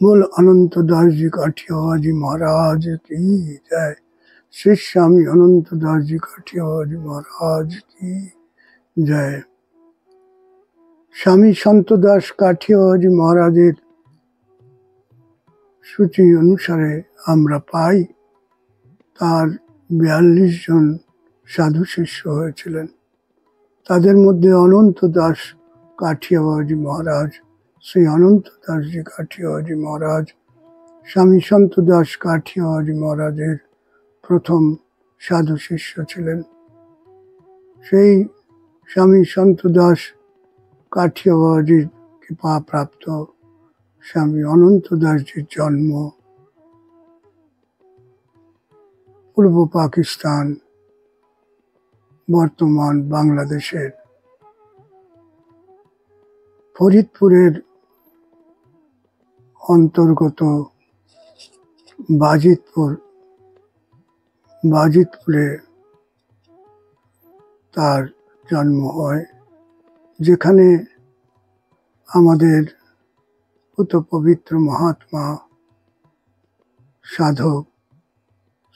बोल अनंत दास जी काठियावाड़ जी महाराज की जय। श्री स्वामी अनंत दास जी काठियावाड़ जी महाराज की जय। स्वामी शाন্ত দাস কাঠিয়াবাড় মহারাজের সূচি অনুসারে আমরা পাই তার ৪২ জন সাধু শিষ্য হয়েছিলেন। তাদের মধ্যে অনন্ত দাস কাঠিয়াবাড় মহারাজ, শ্রী অনন্ত দাস জি কাঠিয়াবাড় মহারাজ স্বামী সন্ত দাস কাঠিয়াবাড় মহারাজের প্রথম সাধু শিষ্য ছিলেন। সেই স্বামী সন্ত দাস কাঠিয়াবাড়ির কৃপা প্রাপ্ত স্বামী অনন্ত দাসজির জন্ম পূর্ব পাকিস্তান, বর্তমান বাংলাদেশের ফরিদপুরের অন্তর্গত বাজিতপুরে তার জন্ম হয়, যেখানে আমাদের পুত পবিত্র মহাত্মা সাধক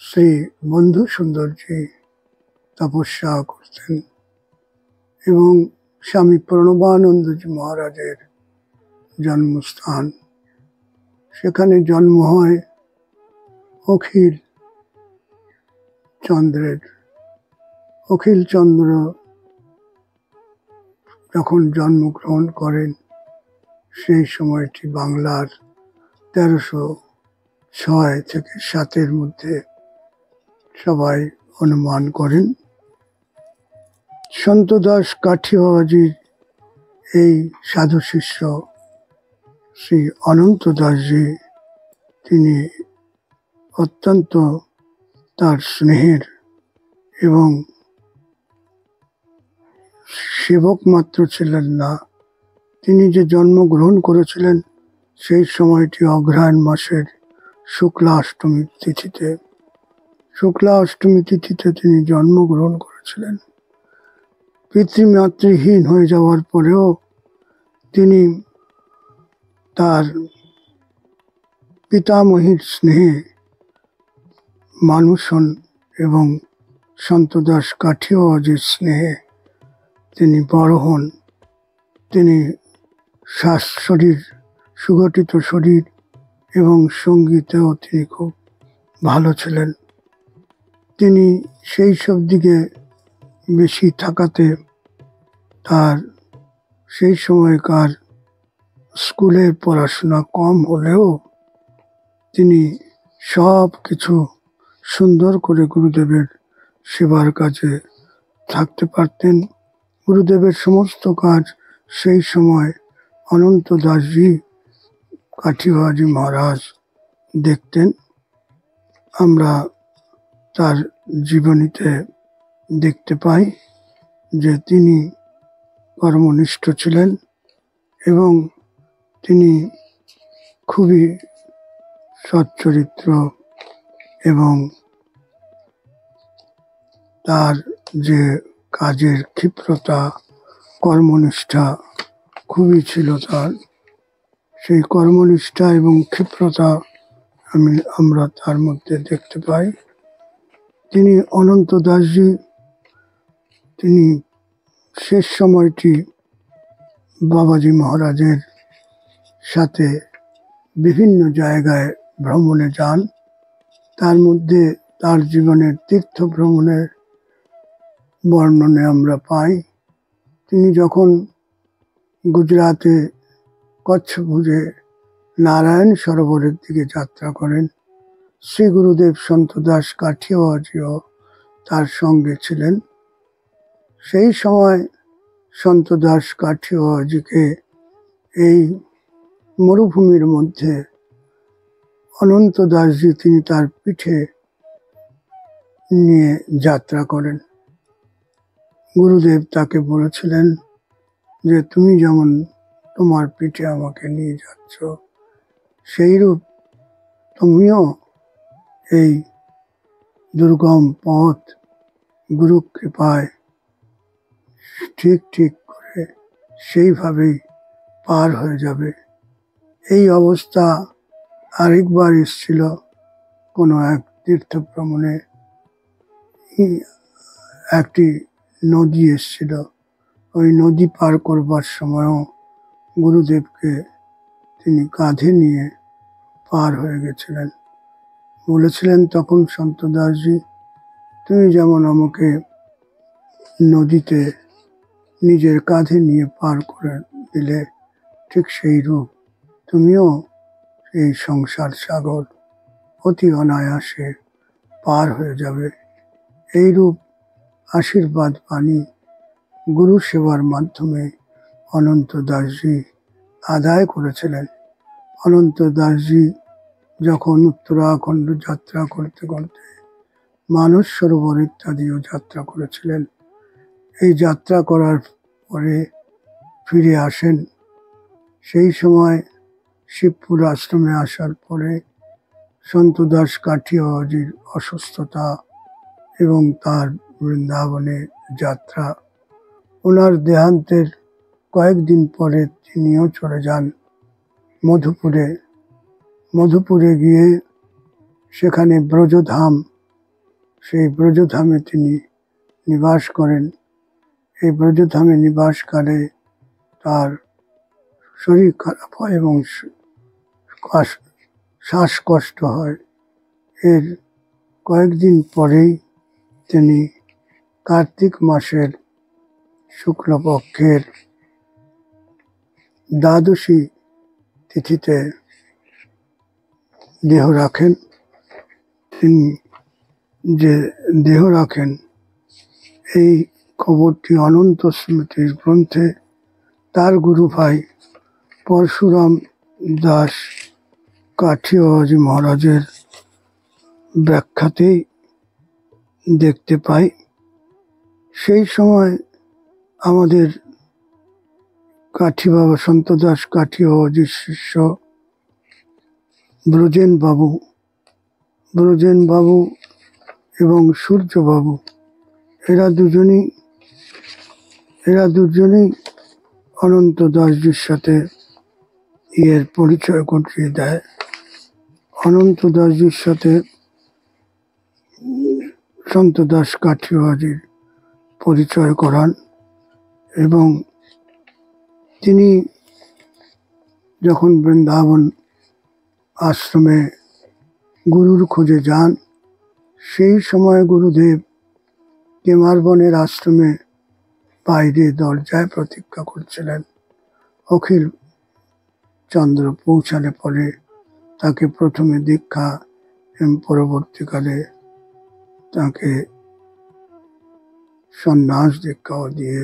শ্রী বন্ধু সুন্দরজি তপস্যা করতেন এবং স্বামী প্রণবানন্দজি মহারাজের জন্মস্থান। সেখানে জন্ম হয় অখিল চন্দ্রের। অখিল চন্দ্র যখন জন্মগ্রহণ করেন সেই সময়টি বাংলার ১৩০৬ থেকে ৭-এর মধ্যে সবাই অনুমান করেন। সন্ত দাস কাঠিয়াবাড়ির এই সাধু শিষ্য শ্রী অনন্ত দাসজি, তিনি অত্যন্ত তার স্নেহের এবং সেবক মাত্র ছিলেন না। তিনি যে জন্মগ্রহণ করেছিলেন সেই সময়টি অগ্রহায়ণ মাসের শুক্লা অষ্টমীর তিথিতে। শুক্লা অষ্টমী তিথিতে তিনি জন্মগ্রহণ করেছিলেন। পিতৃমাতৃহীন হয়ে যাওয়ার পরেও তিনি তার পিতামহীর স্নেহে মানুষ হন এবং সন্ত দাস কাঠিয়াবাড়ির স্নেহে তিনি বড় হন। তিনি শরীর সুগঠিত শরীর এবং সঙ্গীতেও তিনি খুব ভালো ছিলেন। তিনি সেই সব দিকে বেশি থাকাতে তার সেই সময়কার স্কুলের পড়াশোনা কম হলেও তিনি সব কিছু সুন্দর করে গুরুদেবের সেবার কাজে থাকতে পারতেন। গুরুদেবের সমস্ত কাজ সেই সময় অনন্ত দাসজি কাঠিয়াবাড় মহারাজ দেখতেন। আমরা তার জীবনীতে দেখতে পাই যে তিনি কর্মনিষ্ঠ ছিলেন এবং তিনি খুবই সচ্চরিত্র এবং তার যে কাজের ক্ষিপ্রতা, কর্মনিষ্ঠা খুবই ছিল তার। সেই কর্মনিষ্ঠা এবং ক্ষিপ্রতা আমরা তার মধ্যে দেখতে পাই। তিনি অনন্ত দাসজি, তিনি শেষ সময়টি বাবাজি মহারাজের সাথে বিভিন্ন জায়গায় ভ্রমণে যান। তার মধ্যে তার জীবনের তীর্থ ভ্রমণের বর্ণনে আমরা পাই। তিনি যখন গুজরাতে কচ্ছ ভুজে নারায়ণ সরোবরের দিকে যাত্রা করেন, শ্রী গুরুদেব সন্ত দাস কাঠিয়াবাড়িও তার সঙ্গে ছিলেন। সেই সময় সন্ত দাস কাঠিয়াবাড়িকে এই মরুভূমির মধ্যে অনন্ত দাসজি তিনি তার পিঠে নিয়ে যাত্রা করেন। গুরুদেব তাকে বলেছিলেন যে তুমি যেমন তোমার পিঠে আমাকে নিয়ে যাচ্ছ, সেইরূপ তুমিও এই দুর্গম পথ গুরু কৃপায় ঠিক করে সেইভাবেই পার হয়ে যাবে। এই অবস্থা আরেকবার এসেছিল কোনো এক তীর্থ ভ্রমণে। একটি নদী এসেছিল, ওই নদী পার করবার সময়ও গুরুদেবকে তিনি কাঁধে নিয়ে পার হয়ে গেছিলেন। বলেছিলেন তখন সন্ত দাসজি, তুমি যেমন আমাকে নদীতে নিজের কাঁধে নিয়ে পার করে দিলে, ঠিক সেই রূপ তুমিও এই সংসার সাগর অতি অনায়াসে পার হয়ে যাবে। এইরূপ আশীর্বাদ বাণী গুরু সেবার মাধ্যমে অনন্ত দাসজি আদায় করেছিলেন। অনন্ত দাসজি যখন উত্তরাখণ্ড যাত্রা করতে করতে মানস সরোবর ইত্যাদিও যাত্রা করেছিলেন, এই যাত্রা করার পরে ফিরে আসেন। সেই সময় শিবপুর আশ্রমে আসার পরে সন্ত দাস কাঠিয়াবাজির অসুস্থতা এবং তার বৃন্দাবনে যাত্রা, ওনার দেহান্তের কয়েকদিন পরে তিনিও চলে যান মধুপুরে। মধুপুরে গিয়ে সেখানে ব্রজধাম, সেই ব্রজধামে তিনি নিবাস করেন। এই ব্রজধামে নিবাসকালে তার শরীর খারাপ হয় এবং শ্বাসকষ্ট হয়। এর কয়েকদিন পরেই তিনি কার্তিক মাসের শুক্লপক্ষের দ্বাদশী তিথিতে দেহ রাখেন। তিনি যে দেহ রাখেন, এই খবরটি অনন্ত স্মৃতির গ্রন্থে তার গুরু ভাই পরশুরাম দাস কাঠিয়াবাজি মহারাজের ব্যাখ্যাতেই দেখতে পাই। সেই সময় আমাদের বাবা সন্ত দাস কাঠিয়াবাজির শিষ্য ব্রজেন বাবু এবং সূর্যবাবু, এরা দুজনেই অনন্ত দাসজির সাথে এর পরিচয় করিয়ে দেয়। অনন্ত দাসজির সাথে সন্ত দাস কাঠিয়াবাজির পরিচয় করান এবং তিনি যখন বৃন্দাবন আশ্রমে গুরুর খোঁজে যান, সেই সময় গুরুদেব কেমারবনের আশ্রমে বাইরে দরজায় প্রতীক্ষা করছিলেন। অখিল চন্দ্র পৌঁছালে পরে তাকে প্রথমে দীক্ষা এবং পরবর্তীকালে তাকে সন্ন্যাস দীক্ষাও দিয়ে,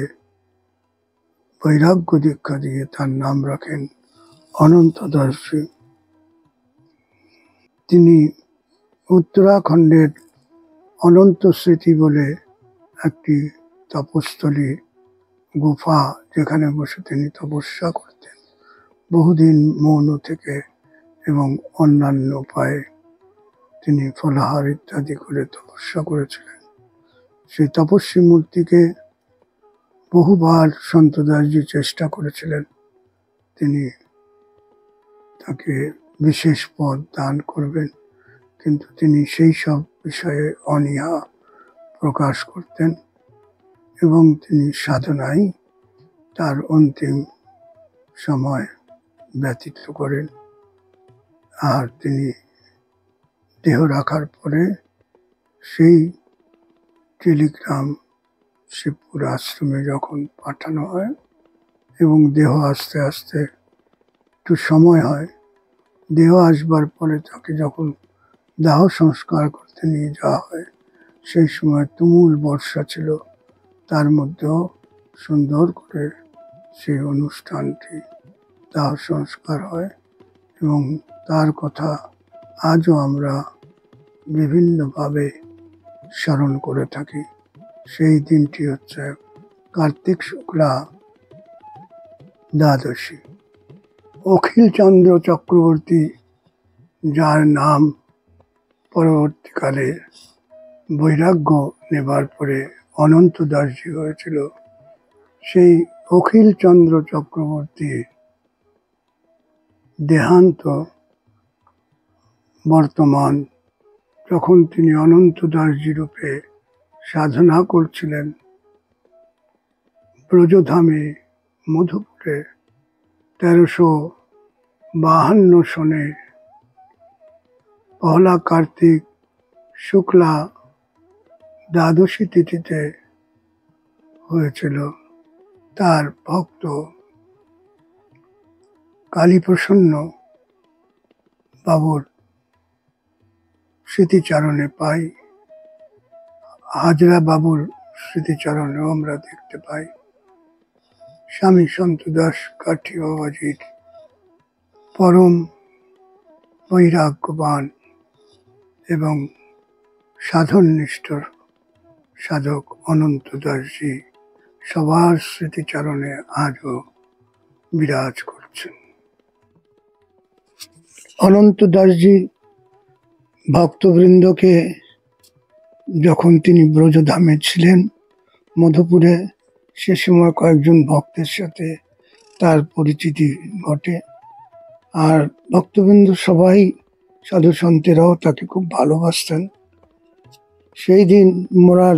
বৈরাগ্য দীক্ষা দিয়ে তার নাম রাখেন অনন্ত দাসজি। তিনি উত্তরাখণ্ডের অনন্ত স্মৃতি বলে একটি তপস্থলী, গুফা, যেখানে বসে তিনি তপস্যা করতেন বহুদিন মৌন থেকে এবং অন্যান্য উপায়ে তিনি ফলাহার ইত্যাদি করে তপস্যা করেছিলেন। সেই তপস্বী মূর্তিকে বহুবার সন্ত দাসজি চেষ্টা করেছিলেন তিনি তাকে বিশেষ পদ দান করবেন, কিন্তু তিনি সেই সব বিষয়ে অনীহা প্রকাশ করতেন এবং তিনি সাধনায় তার অন্তিম সময় ব্যতীত করেন। আর তিনি দেহ রাখার পরে সেই টেলিগ্রাম শিবপুর আশ্রমে যখন পাঠানো হয় এবং দেহ আস্তে আস্তে একটু সময় হয়, দেহ আসবার পরে তাকে যখন দাহ সংস্কার করতে নিয়ে যাওয়া হয়, সেই সময় তুমুল বর্ষা ছিল, তার মধ্যেও সুন্দর করে সেই অনুষ্ঠানটি দাহ সংস্কার হয় এবং তার কথা আজও আমরা বিভিন্নভাবে স্মরণ করে থাকি। সেই দিনটি হচ্ছে কার্তিক শুক্লা দ্বাদশী। অখিলচন্দ্র চক্রবর্তী, যার নাম পরবর্তীকালে বৈরাগ্য নেবার পরে অনন্ত দাসজি হয়েছিল, সেই অখিলচন্দ্র চক্রবর্তীর দেহান্ত বর্তমান যখন তিনি অনন্ত দাসজি রূপে সাধনা করছিলেন ব্রজধামে মধুপুরে 1352 সনে পহলা কার্তিক শুক্লা দ্বাদশী তিথিতে হয়েছিল। তার ভক্ত কালীপ্রসন্ন বাবুর স্মৃতিচারণে পাই, হাজরা বাবুর স্মৃতিচারণেও আমরা দেখতে পাই স্বামী সন্তদাস কাঠি বাবাজির পরম বৈরাগ্যবান এবং সাধননিষ্ঠ সাধক অনন্ত দাসজি সবার স্মৃতিচারণে আজও বিরাজ করছেন। অনন্ত দাসজি ভক্তবৃন্দকে যখন তিনি ব্রজধামে ছিলেন মধুপুরে, সে সময় কয়েকজন ভক্তের সাথে তার পরিচিতি ঘটে। আর ভক্তবৃন্দ সবাই, সাধু সন্তেরাও তাকে খুব ভালোবাসতেন। সেই দিন মোরার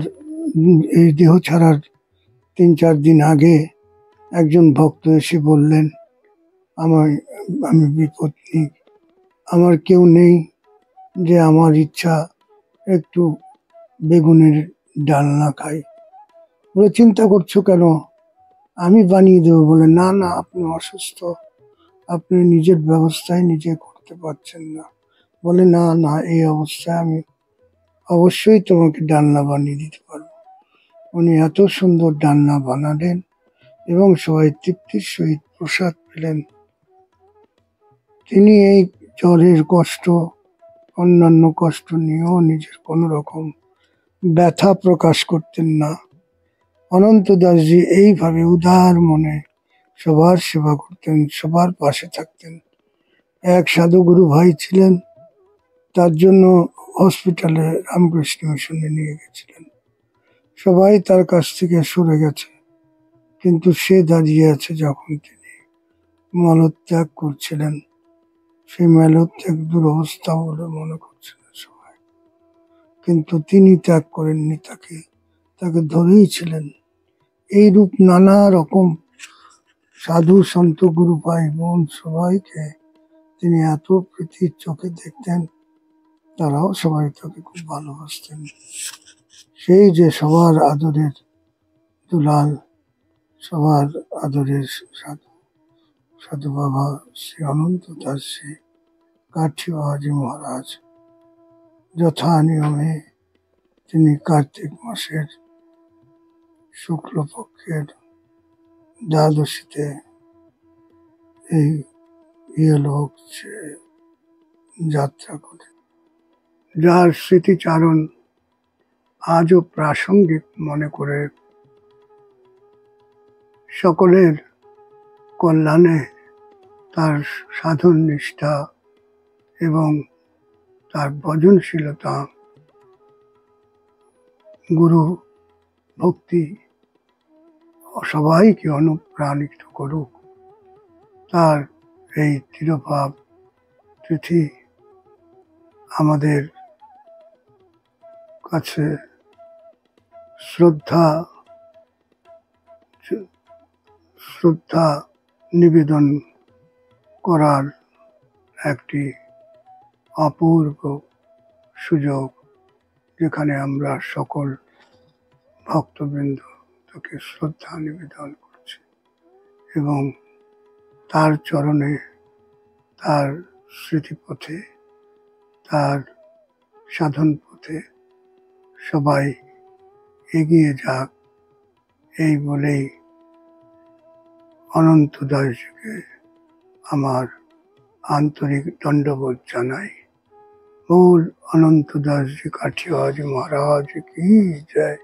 এই দেহ ছাড়ার 3-4 দিন আগে একজন ভক্ত এসে বললেন, আমি বিপত্নী, আমার কেউ নেই, যে আমার ইচ্ছা একটু বেগুনের ডালনা খাই। বলে, চিন্তা করছো কেন, আমি বানিয়ে দেবো। বলে, না না, আপনি অসুস্থ, আপনি নিজের ব্যবস্থায় নিজে করতে পারছেন না। বলে, না না, এই অবস্থায় আমি অবশ্যই তোমাকে ডালনা বানিয়ে দিতে পারবো। উনি এত সুন্দর ডালনা বানালেন এবং সবাই তৃপ্তির সহিত প্রসাদ পেলেন। তিনি এই জ্বরের কষ্ট, অন্যান্য কষ্ট নিয়েও নিজের কোনো রকম ব্যথা প্রকাশ করতেন না। অনন্ত দাসজি এইভাবে উদার মনে সবার সেবা করতেন, সবার পাশে থাকতেন। এক সাধুগুরু ভাই ছিলেন, তার জন্য হসপিটালে রামকৃষ্ণ মিশনে নিয়ে গেছিলেন। সবাই তার কাছ থেকে সরে গেছে, কিন্তু সে দাঁড়িয়ে আছে। যখন তিনি মলত্যাগ করছিলেন, সেই মলত্যাগ দুরবস্থা বলে মনে করছিলেন সবাই, কিন্তু তিনি ত্যাগ করেননি, তাকে ধরেই ছিলেন। এইরূপ নানা রকম সাধু সন্ত গুরু ভাই বোন সবাইকে তিনি এত প্রীতির চোখে দেখতেন, তারাও সবাই তাকে খুব ভালোবাসতেন। সেই যে সবার আদরের দুলাল, সবার আদরের সাধু বাবা শ্রী অনন্ত দাসজি কাঠি বাবাজি মহারাজ যথা নিয়মে তিনি কার্তিক মাসের শুক্লপক্ষের দ্বাদশীতে এই ইহলোক যাত্রা করেন, যার স্মৃতিচারণ আজও প্রাসঙ্গিক মনে করে সকলের কল্যাণে তার সাধন নিষ্ঠা এবং তার ভজনশীলতা, গুরু ভক্তি সবাইকে অনুপ্রাণিত করুক। তার এই তিরোভাব তিথি আমাদের কাছে শ্রদ্ধা নিবেদন করার একটি অপূর্ব সুযোগ, যেখানে আমরা সকল ভক্তবৃন্দ তাকে শ্রদ্ধা নিবেদন করছি এবং তার চরণে, তার স্মৃতিপথে, তার সাধন পথে সবাই এগিয়ে যাক, এই বলেই অনন্ত দাসজিকে আমার আন্তরিক দণ্ডবোধ জানাই। बोल अनंत दास जी काठियावाड़ महाराज की जय।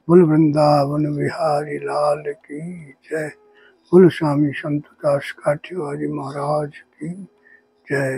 बोल वृंदावन बिहारी लाल की जय। बोल स्वामी संत दास काठियावाड़ महाराज की जय।